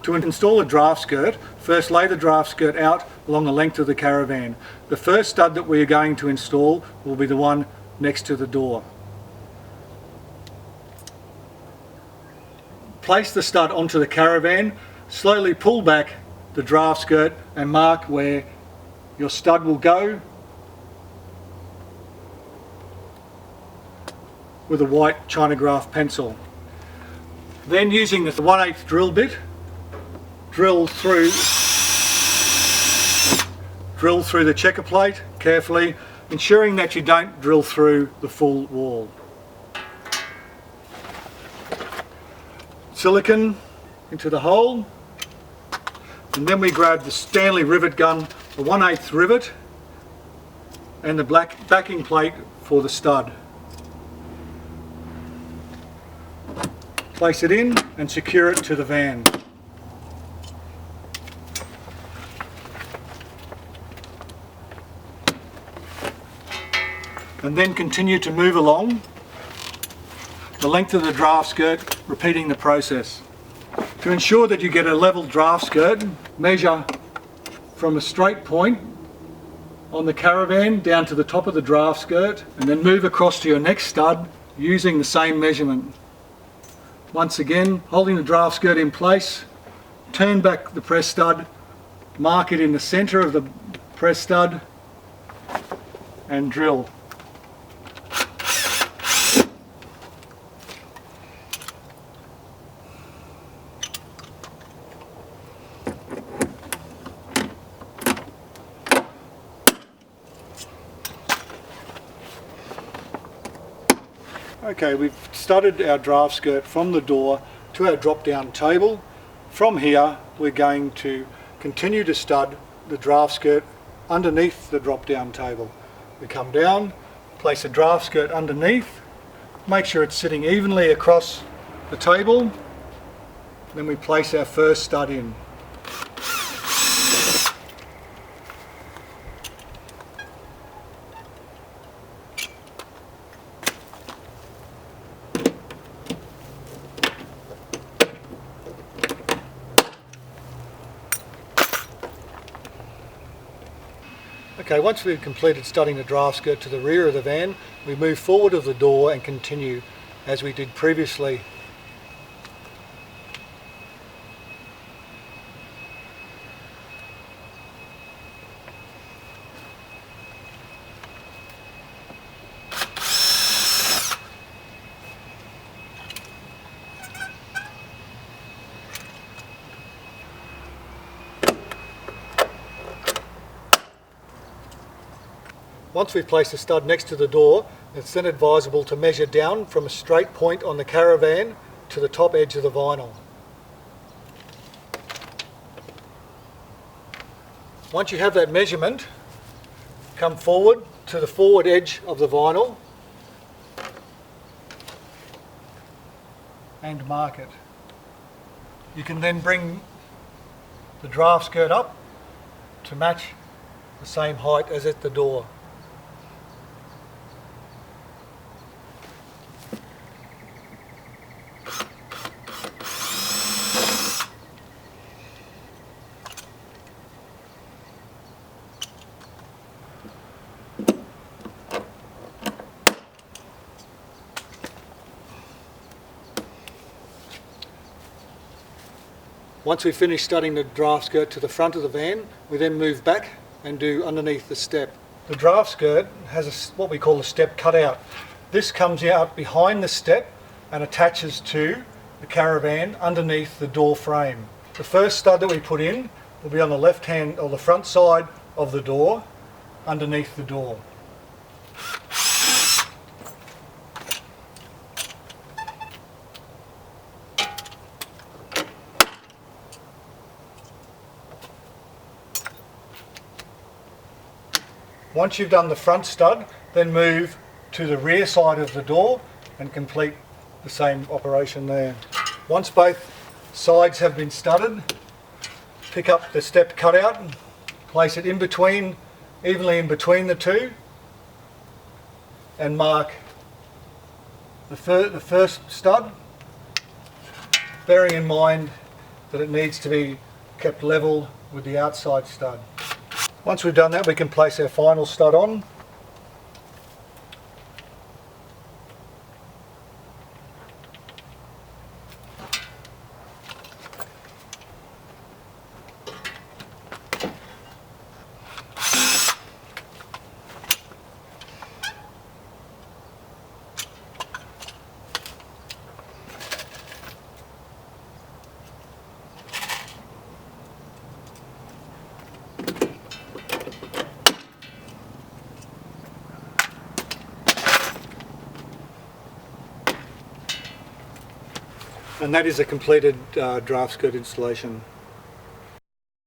To install a draft skirt, first lay the draft skirt out along the length of the caravan. The first stud that we are going to install will be the one next to the door. Place the stud onto the caravan, slowly pull back the draft skirt and mark where your stud will go with a white Chinagraph pencil. Then using the 1/8 drill bit, drill through the checker plate carefully, ensuring that you don't drill through the full wall. Silicone into the hole, and then we grab the Stanley rivet gun, the 1/8 rivet, and the black backing plate for the stud. Place it in and secure it to the van. And then continue to move along the length of the draft skirt, repeating the process. To ensure that you get a level draft skirt, measure from a straight point on the caravan down to the top of the draft skirt, and then move across to your next stud using the same measurement. Once again, holding the draft skirt in place, turn back the press stud, mark it in the centre of the press stud, and drill. Okay, we've studded our draft skirt from the door to our drop down table. From here we're going to continue to stud the draft skirt underneath the drop down table. We come down, place the draft skirt underneath, make sure it's sitting evenly across the table, then we place our first stud in. Okay, once we've completed studding the draft skirt to the rear of the van, we move forward of the door and continue as we did previously. Once we've placed the stud next to the door, it's then advisable to measure down from a straight point on the caravan to the top edge of the vinyl. Once you have that measurement, come forward to the forward edge of the vinyl and mark it. You can then bring the draft skirt up to match the same height as at the door. Once we've finished studding the draft skirt to the front of the van, we then move back and do underneath the step. The draft skirt has what we call a step cutout. This comes out behind the step and attaches to the caravan underneath the door frame. The first stud that we put in will be on the left hand or the front side of the door, underneath the door. Once you've done the front stud, then move to the rear side of the door and complete the same operation there. Once both sides have been studded, pick up the step cutout and place it in between, evenly in between the two, and mark the first stud, bearing in mind that it needs to be kept level with the outside stud. Once we've done that, we can place our final stud on. And that is a completed draft skirt installation.